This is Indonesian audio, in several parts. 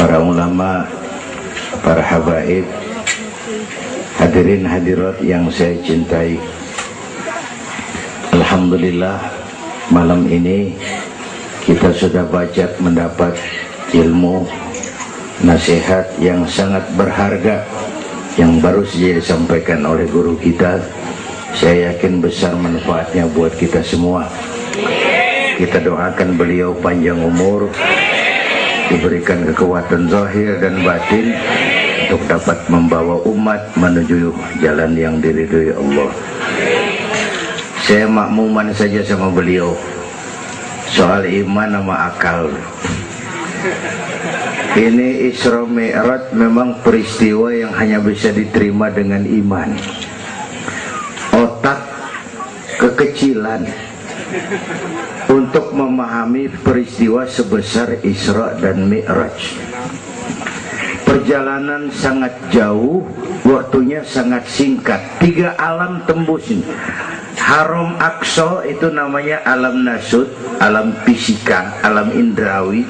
para ulama, para habaib, hadirin hadirat yang saya cintai. Alhamdulillah, malam ini kita sudah banyak mendapat ilmu, nasihat yang sangat berharga yang baru saja disampaikan oleh guru kita. Saya yakin besar manfaatnya buat kita semua. Kita doakan beliau panjang umur, diberikan kekuatan zahir dan batin untuk dapat membawa umat menuju jalan yang diridhoi Allah. Saya makmuman saja sama beliau soal iman sama akal. Ini Isra Mi'raj memang peristiwa yang hanya bisa diterima dengan iman. Otak kekecilan untuk memahami peristiwa sebesar Isra dan Mi'raj. Perjalanan sangat jauh, waktunya sangat singkat. 3 alam tembusin. Haram Aqsa itu namanya alam nasut, alam fisika, alam indrawi.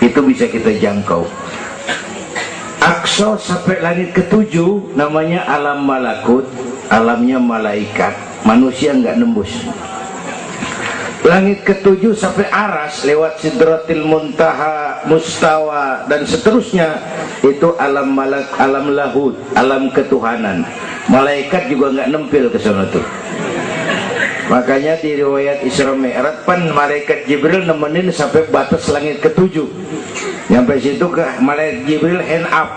Itu bisa kita jangkau. Aqsa sampai langit ke-7 namanya alam malakut, alamnya malaikat. Manusia nggak nembus. Langit ke-7 sampai aras lewat Sidratil Muntaha, Mustawa dan seterusnya, itu alam malak, alam lahud, alam ketuhanan. Malaikat juga nggak nempel ke sana tuh. Makanya di riwayat Isra Mi'raj pan malaikat Jibril nemenin sampai batas langit ke-7. Nyampe situ ke malaikat Jibril hand up.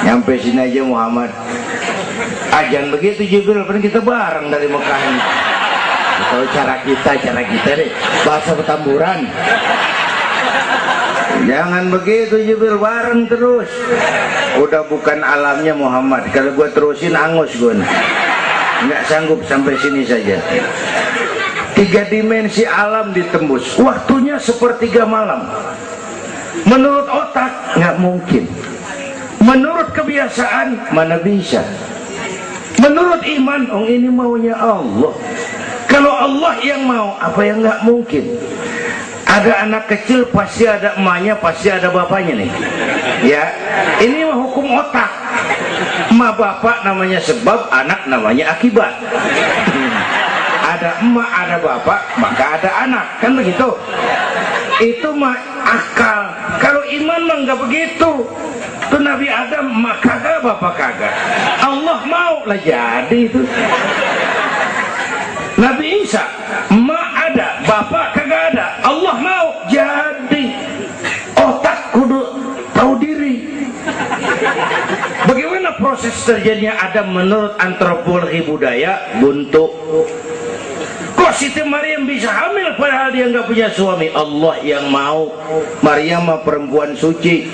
Nyampe sini aja Muhammad. Jangan begitu Jibril, kan kita bareng dari Mekah ini. Kalau cara kita deh, bahasa Petamburan. Jangan begitu Jibril, bareng terus. Udah bukan alamnya Muhammad. Kalau gua terusin angus gue. Nggak sanggup sampai sini saja. 3 dimensi alam ditembus. Waktunya sepertiga malam. Menurut otak nggak mungkin. Menurut kebiasaan mana bisa. Menurut iman, ini maunya Allah. Kalau Allah yang mau, apa yang nggak mungkin? Ada anak kecil pasti ada emaknya, pasti ada bapaknya nih. Ya, ini mah hukum otak. Emak bapak namanya sebab, anak namanya akibat. Ada emak, ada bapak, maka ada anak, kan begitu? Itu mah akal. Kalau iman mah nggak begitu. Tuh Nabi Adam, emak kagak, bapak kagak. Allah mau lah jadi itu. Nabi Isa, emak ada, bapak kagak ada. Allah mau jadi. Otak kudu tahu diri. Bagaimana proses terjadinya Adam menurut antropologi budaya? Buntu. Kok Siti Maryam bisa hamil padahal dia nggak punya suami? Allah yang mau. Maryam mah perempuan suci.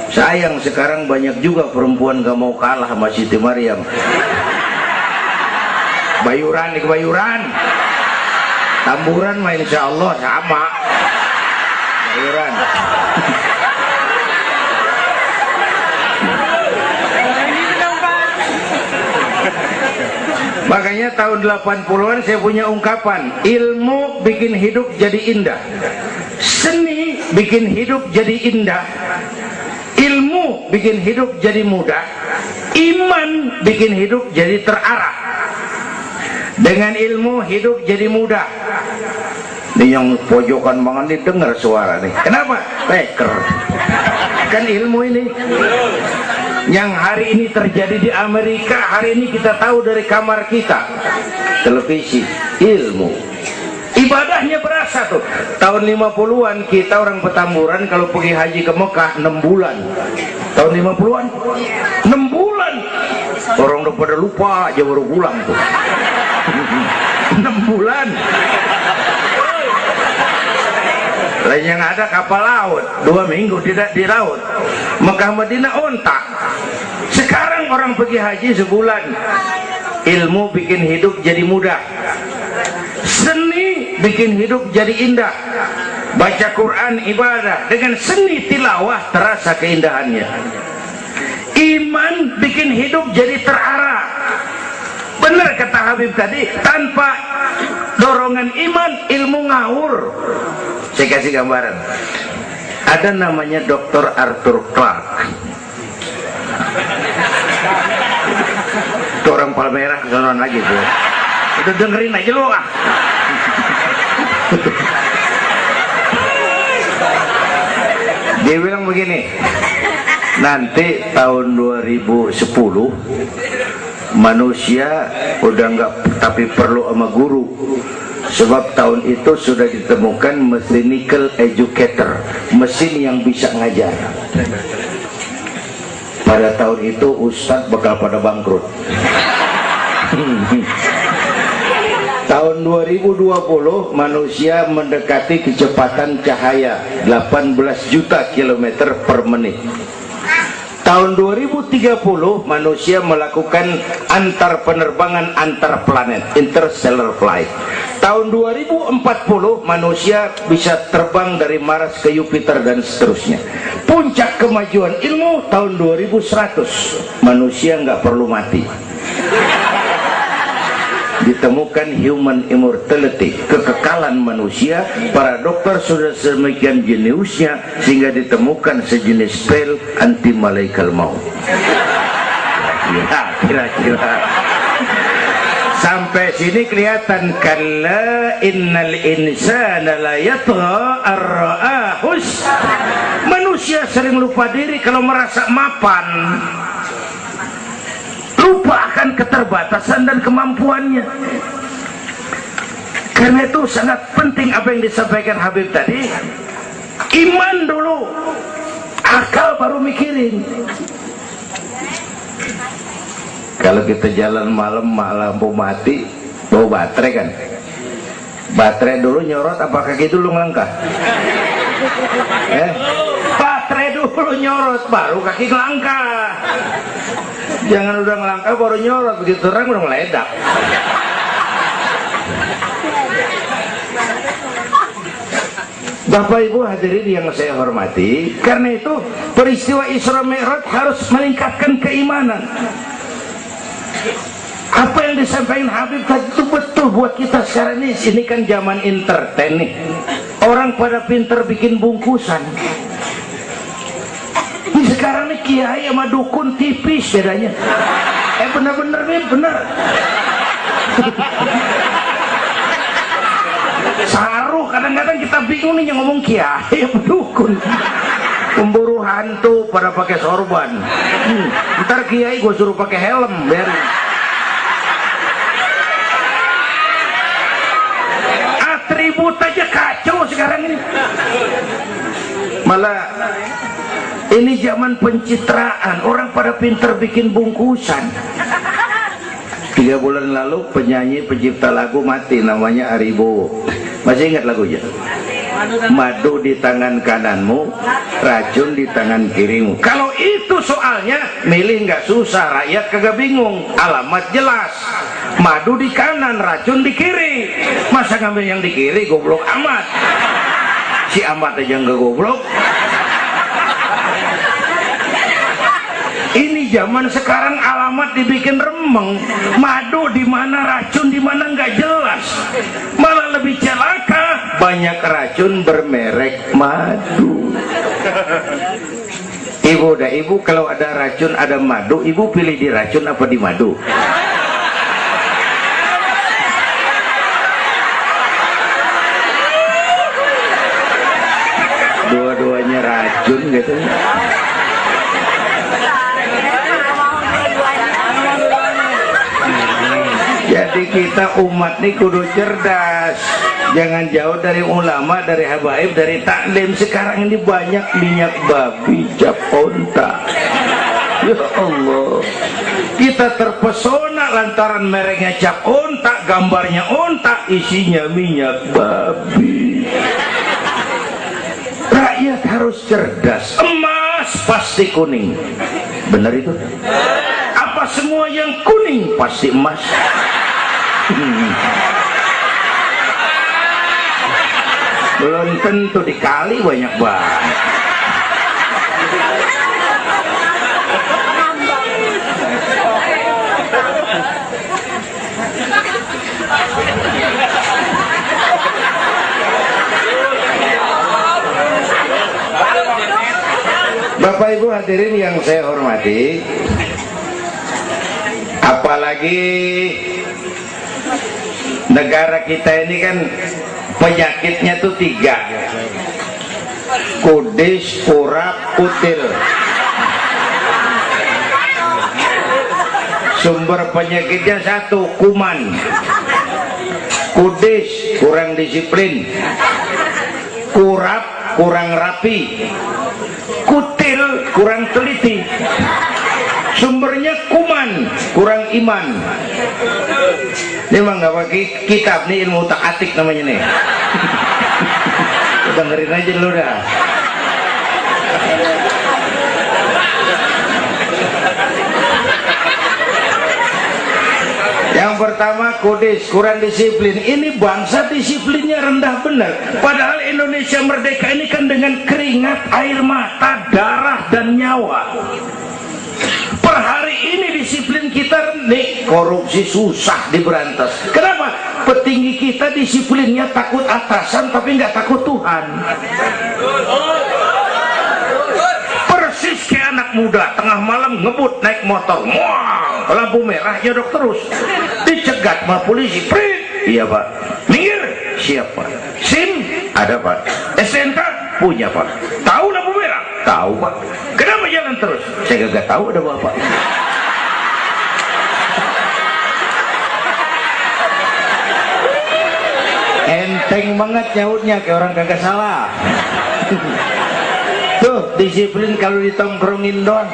Sayang sekarang banyak juga perempuan gak mau kalah sama Siti Maryam. Bayuran di kebayuran, Tamburan mah insya Allah sama. Bayuran. Makanya tahun 80-an saya punya ungkapan, ilmu bikin hidup jadi indah, seni bikin hidup jadi indah, ilmu bikin hidup jadi mudah, iman bikin hidup jadi terarah. Dengan ilmu hidup jadi mudah. Ini yang pojokan banget nih dengar suara nih. Kenapa? Peker. Kan ilmu ini. Yang hari ini terjadi di Amerika, hari ini kita tahu dari kamar kita. Televisi, ilmu. Ibadahnya berasa tuh. Tahun 50-an kita orang Petamburan kalau pergi haji ke Mekah 6 bulan. Tahun 50-an 6 bulan. Orang udah pada lupa aja baru pulang tuh. 6 bulan. Lain yang ada kapal laut 2 minggu tidak di laut. Mekah Madinah ontak. Sekarang orang pergi haji sebulan. Ilmu bikin hidup jadi mudah, seni bikin hidup jadi indah. Baca Quran ibadah, dengan seni tilawah terasa keindahannya. Iman bikin hidup jadi terarah. Benar kata Habib tadi, tanpa dorongan iman ilmu ngawur. Saya kasih gambaran. Ada namanya Dr. Arthur Clarke. Itu orang Palmerah kesonoan lagi tuh. Udah dengerin aja lu ah. Dia bilang begini, nanti tahun 2010 manusia udah nggak tapi perlu sama guru, sebab tahun itu sudah ditemukan mechanical educator, mesin yang bisa ngajar. Pada tahun itu ustadz bakal pada bangkrut. Tahun 2020 manusia mendekati kecepatan cahaya 18 juta kilometer per menit. Tahun 2030 manusia melakukan antar penerbangan antar planet, interstellar flight. Tahun 2040 manusia bisa terbang dari Mars ke Jupiter dan seterusnya. Puncak kemajuan ilmu tahun 2100 manusia nggak perlu mati. Ditemukan human immortality, kekekalan manusia. Para dokter sudah sedemikian jeniusnya sehingga ditemukan sejenis pil anti malaikal maut. Ya, kira-kira sampai sini kelihatan. Kalla innal insana la yatgha ar-ra'ahus. Manusia sering lupa diri kalau merasa mapan, lupa akan keterbatasan dan kemampuannya. Karena itu sangat penting apa yang disampaikan Habib tadi. Iman dulu, akal baru mikirin. Kalau kita jalan malam lampu mati, bawa baterai kan, baterai dulu nyorot apa kaki dulu ngelangkah? Baterai dulu nyorot baru kaki ngelangkah. Jangan udah ngelangkah baru nyorot, begitu terang udah meledak. Bapak Ibu hadirin yang saya hormati, karena itu peristiwa Isra Mi'raj harus meningkatkan keimanan. Apa yang disampaikan Habib tadi itu betul buat kita sekarang ini. Ini kan zaman entertain nih. Orang pada pinter bikin bungkusan. Ini sekarang nih kiai sama dukun tipis bedanya. Bener-bener nih, bener. Saruh, kadang-kadang kita bingung nih yang ngomong kiai sama dukun. Pemburu hantu pada pakai sorban. Ntar kiai gue suruh pakai helm biar. Atribut aja kacau sekarang ini. Malah ini zaman pencitraan, orang pada pinter bikin bungkusan. 3 bulan lalu penyanyi pencipta lagu mati, namanya Aribo. Masih ingat lagunya? Madu di tangan kananmu, racun di tangan kirimu. Kalau itu soalnya milih nggak susah, rakyat kagak bingung, alamat jelas. Madu di kanan, racun di kiri. Masa ngambil yang di kiri, goblok amat. Si amat aja nggak goblok. Ini zaman sekarang alamat dibikin remeng, madu di mana, racun di mana nggak jelas. Malah lebih celaka, banyak racun bermerek madu. Ibu kalau ada racun ada madu, ibu pilih di racun apa di madu? Dua-duanya racun gitu. Jadi kita umat nih kudu cerdas, jangan jauh dari ulama, dari habaib, dari taklim. Sekarang ini banyak minyak babi, cap onta. Ya Allah, kita terpesona lantaran mereknya cap onta, gambarnya onta, isinya minyak babi. Rakyat harus cerdas. Emas pasti kuning, benar itu? Apa semua yang kuning pasti emas? Belum tentu, dikali banyak banget. Bapak Ibu hadirin yang saya hormati, apalagi negara kita ini kan penyakitnya tuh 3: kudis, kurap, kutil. Sumber penyakitnya 1, kuman. Kudis, kurang disiplin. Kurap, kurang rapi. Kutil, kurang teliti. Sumbernya kuman, kurang iman. Ini mah nggak pakai kitab nih, ilmu tak-atik namanya nih. Dengerin aja dulu dah. Yang pertama kudis, kurang disiplin. Ini bangsa disiplinnya rendah benar. Padahal Indonesia merdeka ini kan dengan keringat, air mata, darah dan nyawa. Per hari ini disiplin kita nih, korupsi susah diberantas. Kenapa? Petinggi kita disiplinnya takut atasan tapi nggak takut Tuhan. Persis kayak anak muda tengah malam ngebut naik motor, wah, lampu merah nyodok terus, dicegat sama polisi. Prit, iya pak. Minggir, siapa? SIM ada pak. SNK punya pak. Tahu lampu merah? Tahu pak. Kenapa jalan terus? Saya gak tahu ada bapak. Enteng banget nyautnya kayak orang kagak salah. Tuh disiplin kalau ditongkrongin doang.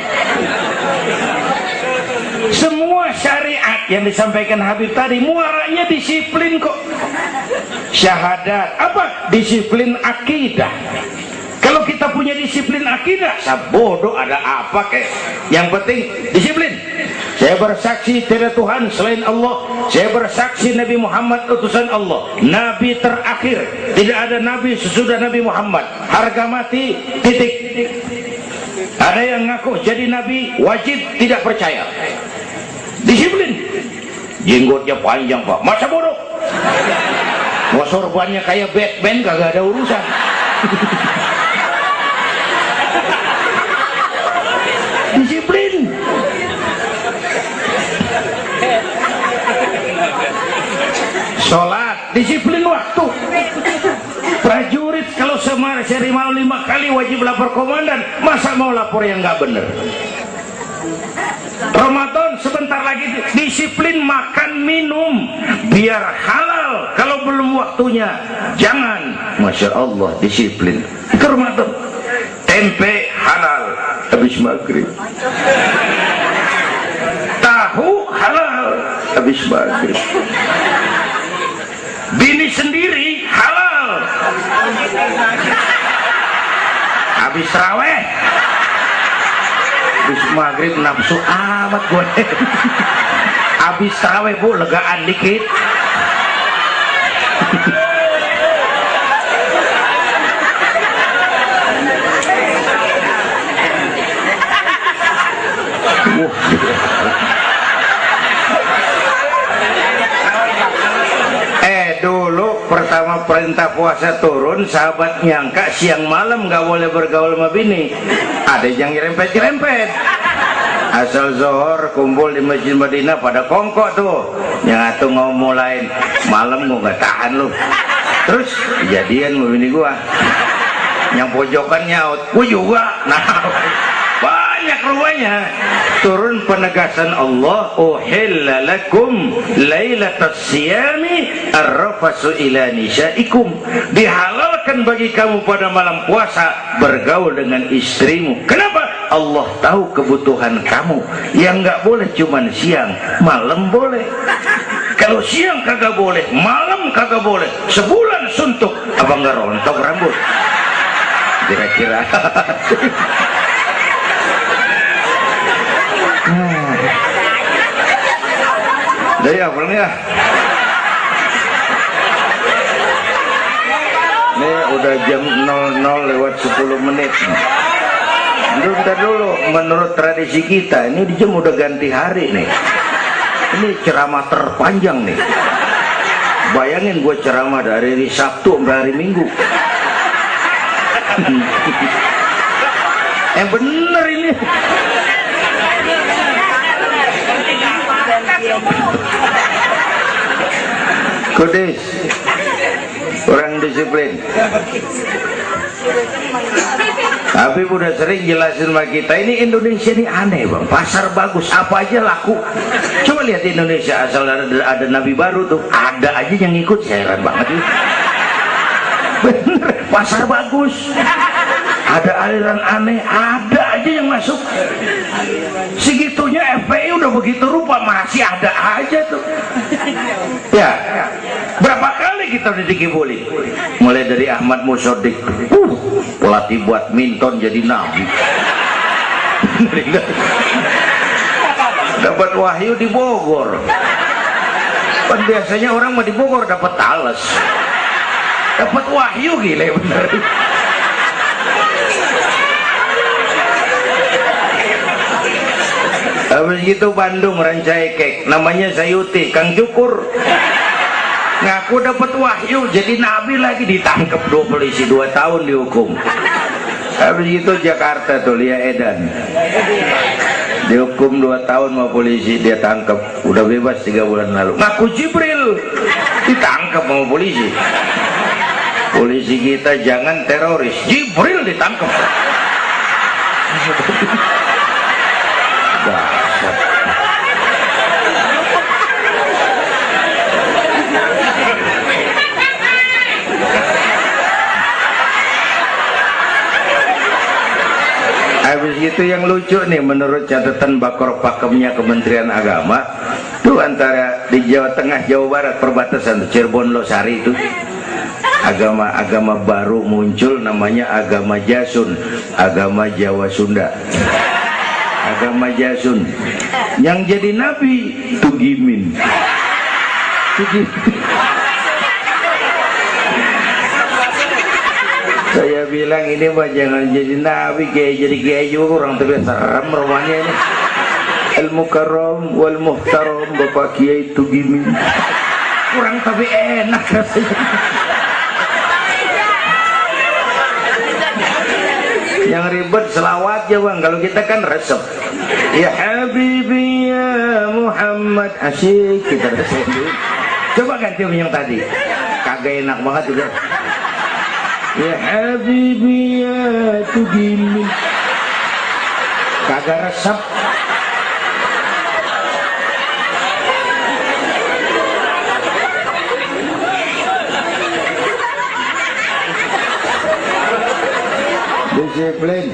Semua syariat yang disampaikan Habib tadi muaranya disiplin kok. Syahadat apa? Disiplin akidah. Kalau kita punya disiplin akidah, bodoh ada apa kek? Yang penting disiplin. Saya bersaksi tidak Tuhan selain Allah. Saya bersaksi Nabi Muhammad utusan Allah, Nabi terakhir. Tidak ada Nabi sesudah Nabi Muhammad. Harga mati, titik. Ada yang ngaku jadi Nabi, wajib tidak percaya. Disiplin. Jenggotnya panjang pak, masa bodoh. Mau sorbannya kayak Batman, kagak ada urusan. Disiplin. Sholat, disiplin waktu. Prajurit kalau sehari malam 5 kali wajib lapor komandan, masa mau lapor yang nggak bener? Ramadan sebentar lagi, disiplin makan minum biar halal. Kalau belum waktunya jangan. Masya Allah, disiplin. Itu Ramadan. Tempe halal habis maghrib, tahu halal habis maghrib, bini sendiri halal habis raweh, habis maghrib nafsu amat gue. Habis raweh bu, legaan dikit. Dulu pertama perintah puasa turun, sahabat nyangka siang malam nggak boleh bergaul sama bini. Ada yang nyerempet-nyerempet. Asal zohor kumpul di Masjid Madinah pada kongkok tuh. Yang atuh ngomong lain, malam gua nggak tahan lu. Terus kejadian sama bini gua. Yang pojokan nyaut, gua juga. Nah, banyak rupanya. Turun penegasan Allah, uhilla lakum lailatas siyami arrafasu ila nisaikum. Dihalalkan bagi kamu pada malam puasa bergaul dengan istrimu. Kenapa? Allah tahu kebutuhan kamu. Yang nggak boleh cuman siang, malam boleh. Kalau siang kagak boleh, malam kagak boleh. Sebulan suntuk, abang nggak rontok rambut. Kira-kira. Dari apa nih ya? Ini udah jam 00:10. Bentar dulu, menurut tradisi kita ini di jam udah ganti hari nih. Ini ceramah terpanjang nih. Bayangin gue ceramah dari hari Sabtu sampai hari Minggu. Bener ini. Kudis, orang disiplin. Tapi udah sering jelasin sama kita, ini Indonesia ini aneh bang, pasar bagus apa aja laku. Coba lihat Indonesia, asal ada nabi baru tuh ada aja yang ikut, heran banget ini. Bener, pasar bagus, ada aliran aneh, ada aja yang masuk. Segitunya FPI udah begitu rupa, masih ada aja tuh. Ya, berapa kali kita udah dikibuli, mulai dari Ahmad Musodik, pelatih buat minton jadi nabi. Dapat wahyu di Bogor. Kan biasanya orang mau di Bogor dapat tales, dapat wahyu, gila bener. Habis gitu Bandung Rancaikek, namanya Sayuti, Kang Cukur, ngaku dapat wahyu jadi nabi lagi, ditangkap 2 polisi 2 tahun dihukum. Habis itu Jakarta tuh Lia Edan dihukum 2 tahun sama polisi, dia tangkap, udah bebas 3 bulan lalu. Ngaku Jibril ditangkap sama polisi. Polisi kita jangan teroris, Jibril ditangkap. Habis itu yang lucu nih, menurut catatan Bakor Pakemnya Kementerian Agama tuh, antara di Jawa Tengah Jawa Barat perbatasan Cirebon Losari itu agama baru muncul, namanya agama Jasun, agama Jawa Sunda. Agama Jasun yang jadi nabi Tugimin. Saya bilang ini mah jangan jadi nabi, kayak jadi kiai juga orang tapi serem rumahnya ini. Al Mukarram wal Muhtaram Bapak Kiai Tugimin. Kurang tapi enak rasanya. Yang ribet selawat ya bang, kalau kita kan resep. Ya Habibi ya Muhammad, asyik kita resep dulu. Coba ganti yang tadi, kagak enak banget udah. Ya Habibi ya Tugimin, kagak resep. Disiplin.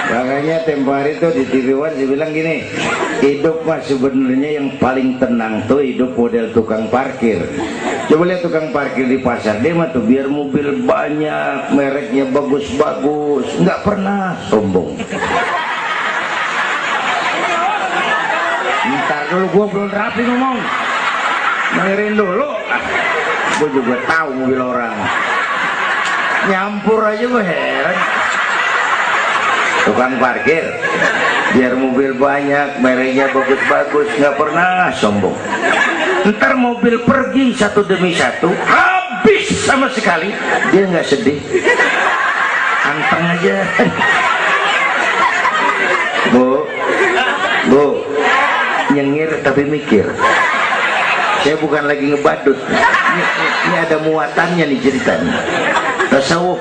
Makanya tempo hari itu di TV One dia bilang gini, hidup mah sebenarnya yang paling tenang tuh hidup model tukang parkir. Coba lihat tukang parkir di pasar, dia mah tuh biar mobil banyak, mereknya bagus-bagus, nggak pernah sombong. Ntar dulu, gua belum rapi ngomong, dengerin dulu. Gua juga tahu mobil orang, nyampur aja gua heran. Tukang parkir biar mobil banyak, mereknya bagus-bagus, nggak pernah sombong. Ntar mobil pergi satu demi satu, habis sama sekali, dia nggak sedih, anteng aja. Bu, nyengir tapi mikir. Saya bukan lagi ngebadut, ini ada muatannya nih ceritanya. Tasawuf.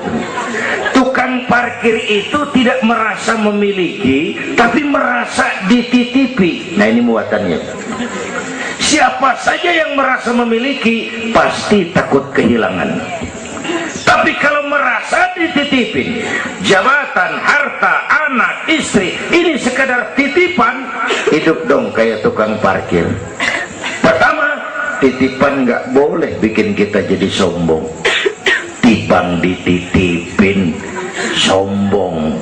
Tukang parkir itu tidak merasa memiliki, tapi merasa dititipi. Nah ini muatannya. Siapa saja yang merasa memiliki pasti takut kehilangan. Tapi kalau merasa dititipin, jabatan, harta, anak, istri, ini sekadar titipan, hidup dong kayak tukang parkir. Pertama, titipan nggak boleh bikin kita jadi sombong. Tibang dititipin sombong,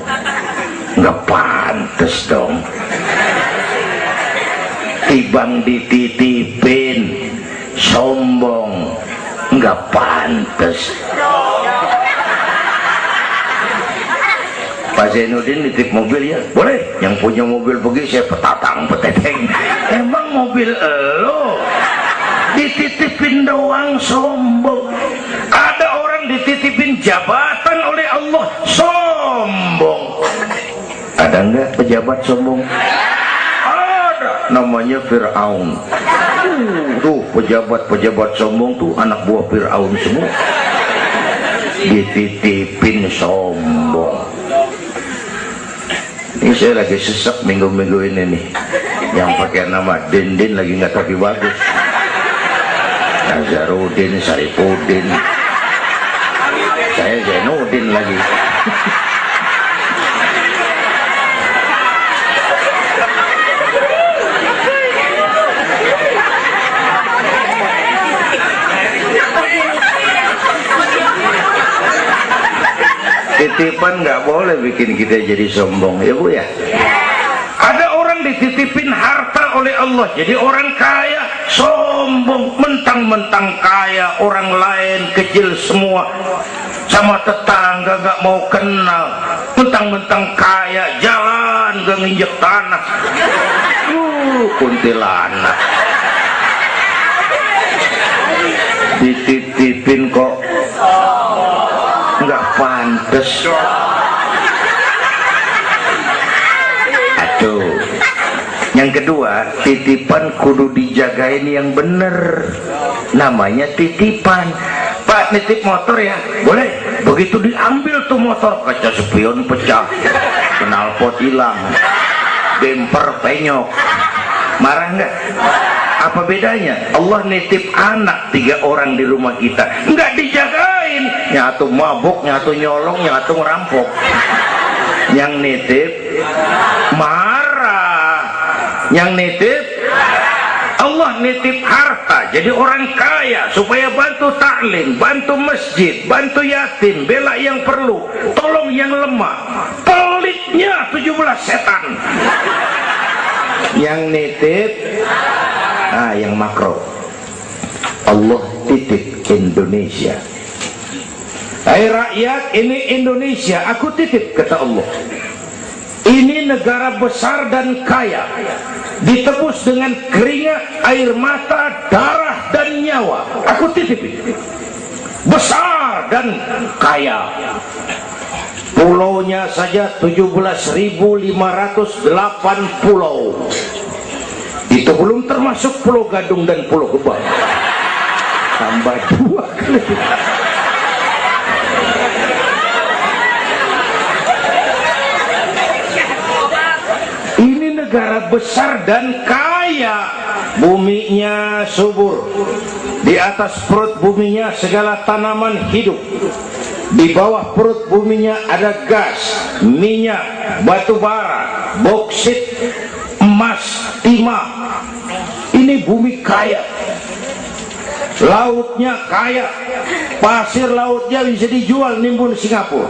nggak pantes dong. Tibang dititipin sombong, nggak pantes. Pak Zainuddin nitip mobil ya, boleh. Yang punya mobil pergi saya petatang peteteng. Emang mobil lo dititipin doang sombong. Ada orang dititipin jabatan oleh Allah sombong. Ada enggak pejabat sombong? Ada, namanya Fir'aun. Tuh pejabat-pejabat sombong tuh anak buah Fir'aun semua. Dititipin sombong. Ini saya lagi sesak minggu-minggu ini nih. Yang pakai nama Dindin lagi nggak tapi bagus. Nazarudin, Saripudin, saya Zainuddin lagi. Titipan nggak boleh bikin kita jadi sombong, ya Bu ya. Ada orang dititipin harta oleh Allah jadi orang kaya sombong, mentang-mentang kaya, orang lain kecil semua, sama tetangga gak mau kenal, mentang-mentang kaya jalan gak nginjek tanah. Kuntilanak dititipin kok nggak pantes. Aduh. Yang kedua, titipan kudu dijagain yang bener. Namanya titipan. Pak, nitip motor ya? Boleh. Begitu diambil tuh motor, kaca spion pecah, knalpot hilang, bemper penyok. Marah nggak? Apa bedanya? Allah nitip anak 3 orang di rumah kita, nggak dijagain, nyatu mabuk, nyatu nyolong, nyatu ngerampok. Yang nitip marah, yang nitip Allah nitip harta jadi orang kaya supaya bantu taklim, bantu masjid, bantu yatim, bela yang perlu, tolong yang lemah. Pelitnya 17 setan. Yang nitip yang makro, Allah titip Indonesia. Hai rakyat, ini Indonesia aku titip, kata Allah. Ini negara besar dan kaya, ditebus dengan keringat, air mata, darah dan nyawa. Aku titip besar dan kaya. Pulaunya saja 17.508 pulau. Itu belum termasuk Pulau Gadung dan Pulau Gebang. Tambah 2 kali. Ini negara besar dan kaya. Buminya subur. Di atas perut buminya segala tanaman hidup. Di bawah perut buminya ada gas, minyak, batu bara, boksit, emas, timah. Ini bumi kaya. Lautnya kaya. Pasir lautnya bisa dijual nimbun Singapura.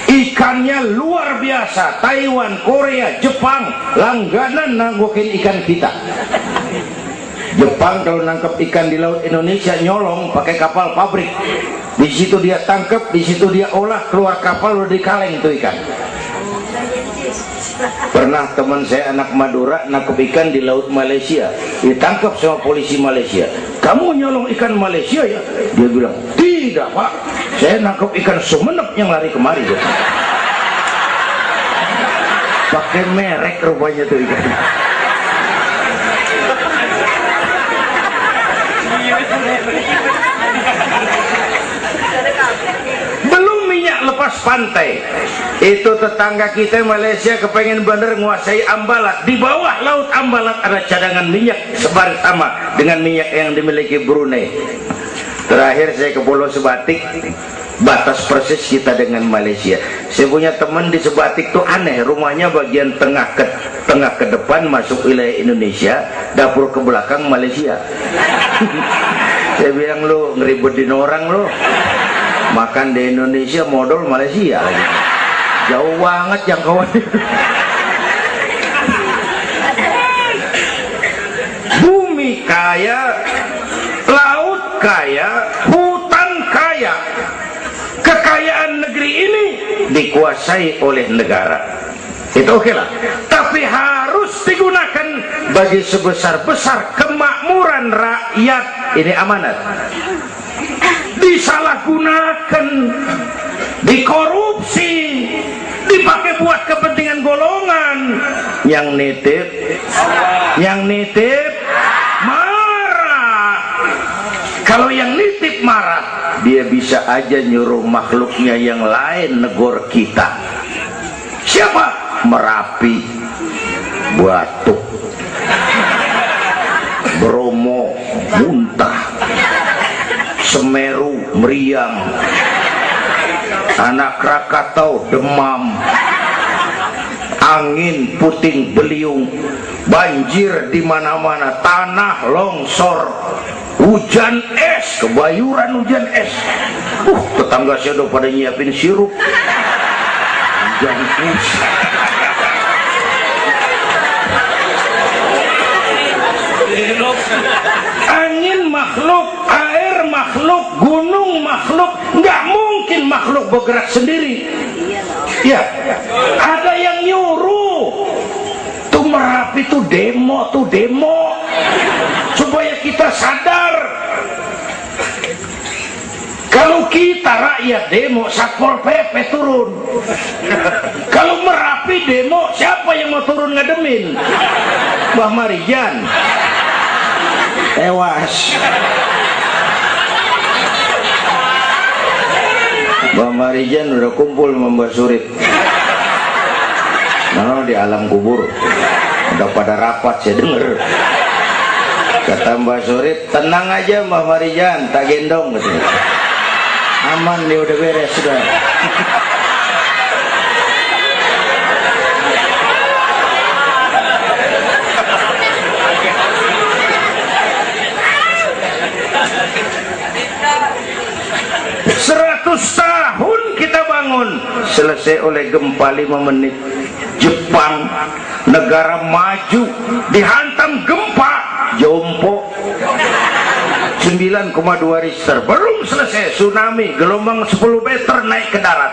Ikannya luar biasa. Taiwan, Korea, Jepang langganan nanggokin ikan kita. Jepang kalau nangkep ikan di laut Indonesia nyolong pakai kapal pabrik. Di situ dia tangkap, di situ dia olah, keluar kapal udah dikaleng itu ikan. Pernah teman saya anak Madura nangkep ikan di laut Malaysia, ditangkap sama polisi Malaysia. Kamu nyolong ikan Malaysia ya? Dia bilang, tidak Pak, saya nangkep ikan Sumenep yang lari kemari. Pakai merek rupanya tuh ikan. Belum minyak lepas pantai. Itu tetangga kita Malaysia kepengen bener nguasai Ambalat. Di bawah laut Ambalat ada cadangan minyak sebar sama dengan minyak yang dimiliki Brunei. Terakhir saya ke Pulau Sebatik, batas persis kita dengan Malaysia. Saya punya teman di Sebatik tuh aneh, rumahnya bagian tengah ke depan masuk wilayah Indonesia, dapur ke belakang Malaysia. Saya bilang, lu ngeribetin orang lu, makan di Indonesia modal Malaysia lagi. Jauh banget jangkauannya. Bumi kaya, laut kaya, hutan kaya. Kekayaan negeri ini dikuasai oleh negara. Itu oke lah. Tapi harus digunakan bagi sebesar-besar kemakmuran anggaran rakyat, ini amanat, disalahgunakan, dikorupsi, dipakai buat kepentingan golongan. Yang nitip marah. Kalau yang nitip marah, dia bisa aja nyuruh makhluknya yang lain negor kita. Siapa? Merapi, Batuk, Bromo muntah, Semeru meriang, Anak Krakatau demam, angin puting beliung, banjir di mana-mana, tanah longsor, hujan es, kebayuran hujan es. Tetangga saya udah pada nyiapin sirup hujan es. Angin makhluk, air makhluk, gunung makhluk, nggak mungkin makhluk bergerak sendiri. Ya, ada yang nyuruh. Tuh Merapi tuh demo supaya kita sadar. Kalau kita rakyat demo, Satpol PP turun. Kalau Merapi demo, siapa yang mau turun ngademin? Mbah Marijan tewas. Mbah Marijan udah kumpul sama Mbah Surip. Nah, di alam kubur udah pada rapat, saya denger. Kata Mbah Surip, tenang aja Mbah Marijan, tak gendong gitu. Aman, dia udah beres sudah. 100 tahun kita bangun, selesai oleh gempa 5 menit. Jepang, negara maju, dihantam gempa, jompo 9,2 Richter. Belum selesai tsunami, gelombang 10 meter naik ke darat.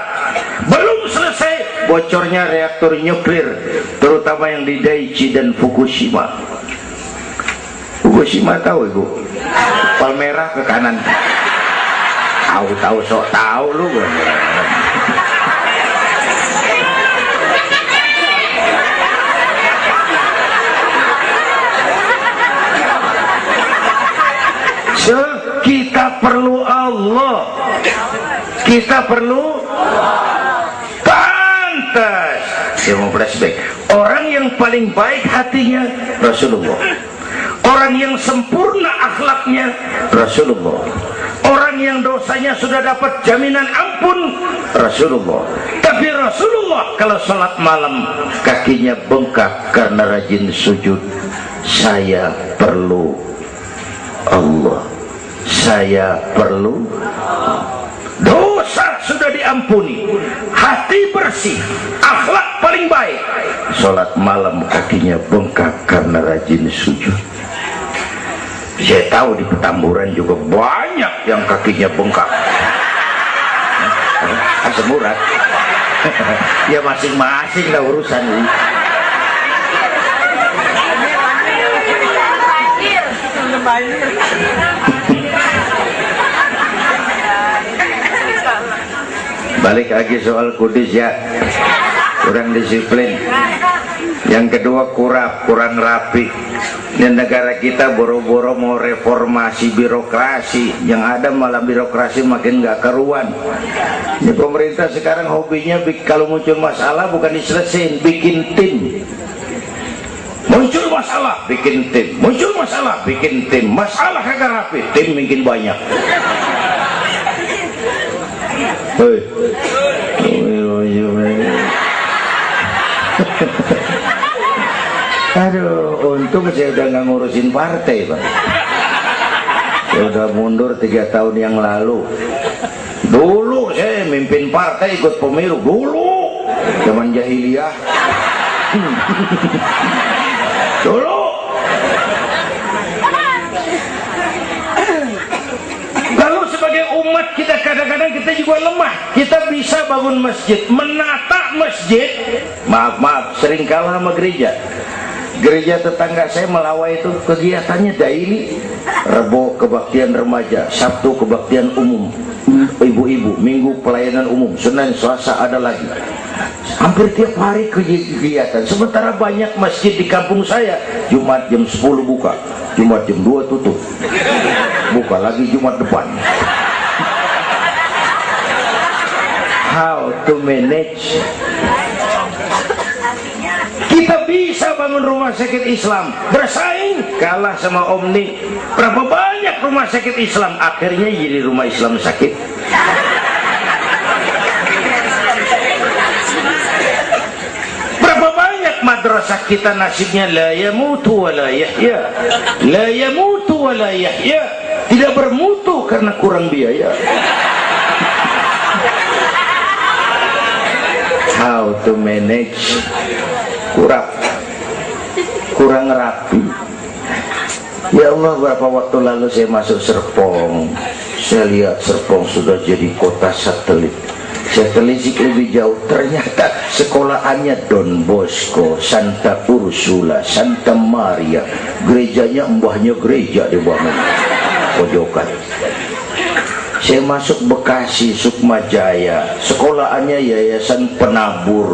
Belum selesai bocornya reaktor nuklir, terutama yang di Daiichi dan Fukushima. Fukushima tahu ibu? Palmerah ke kanan. Tahu sok tahu lu. Kita perlu Allah. Kita perlu pantas. Saya mau flashback. Orang yang paling baik hatinya Rasulullah. Orang yang sempurna akhlaknya Rasulullah. Orang yang dosanya sudah dapat jaminan ampun Rasulullah. Tapi Rasulullah kalau sholat malam kakinya bengkak karena rajin sujud. Saya perlu Allah. Saya perlu. Dosa sudah diampuni, hati bersih, akhlak paling baik. Sholat malam kakinya bengkak karena rajin sujud. Saya tahu di Petamburan juga banyak yang kakinya bengkak. Asam urat. Ya masing-masing lah urusan ini. Balik lagi soal kudus ya, kurang disiplin. Yang kedua kurang rapi. Di negara kita boro-boro mau reformasi birokrasi, yang ada malah birokrasi makin gak karuan. Ini pemerintah sekarang hobinya kalau muncul masalah bukan diselesain, bikin tim. Muncul masalah, bikin tim. Muncul masalah, bikin tim. Masalah kagak rapi, tim makin banyak. Hei. Aduh, untung saya udah nggak ngurusin partai, Pak. Saya udah mundur 3 tahun yang lalu. Dulu saya mimpin partai, ikut pemilu dulu, zaman jahiliyah. Dulu. Lalu sebagai umat kita kadang-kadang kita juga lemah. Kita bisa bangun masjid, menata masjid. Maaf, sering kalah sama gereja. Gereja tetangga saya Melawai itu kegiatannya daily. Rebo kebaktian remaja, Sabtu kebaktian umum ibu-ibu, Minggu pelayanan umum, Senin Selasa ada lagi. Hampir tiap hari kegiatan. Sementara banyak masjid di kampung saya Jumat jam 10 buka, Jumat jam 2 tutup, buka lagi Jumat depan. How to manage? Kita bisa bangun rumah sakit Islam, bersaing kalah sama Omni. Berapa banyak rumah sakit Islam akhirnya jadi rumah Islam sakit. Berapa banyak madrasah kita nasibnya la yamutu wa la yahya, la yamutu wa la yahya, tidak bermutu karena kurang biaya. How to manage? Kurang rapi. Ya Allah, berapa waktu lalu saya masuk Serpong, saya lihat Serpong sudah jadi kota satelit. Saya telisik lebih jauh, ternyata sekolahannya Don Bosco, Santa Ursula, Santa Maria, gerejanya mbahnya gereja di bawah pojokan. Saya masuk Bekasi, Sukma Jaya, sekolahannya Yayasan Penabur.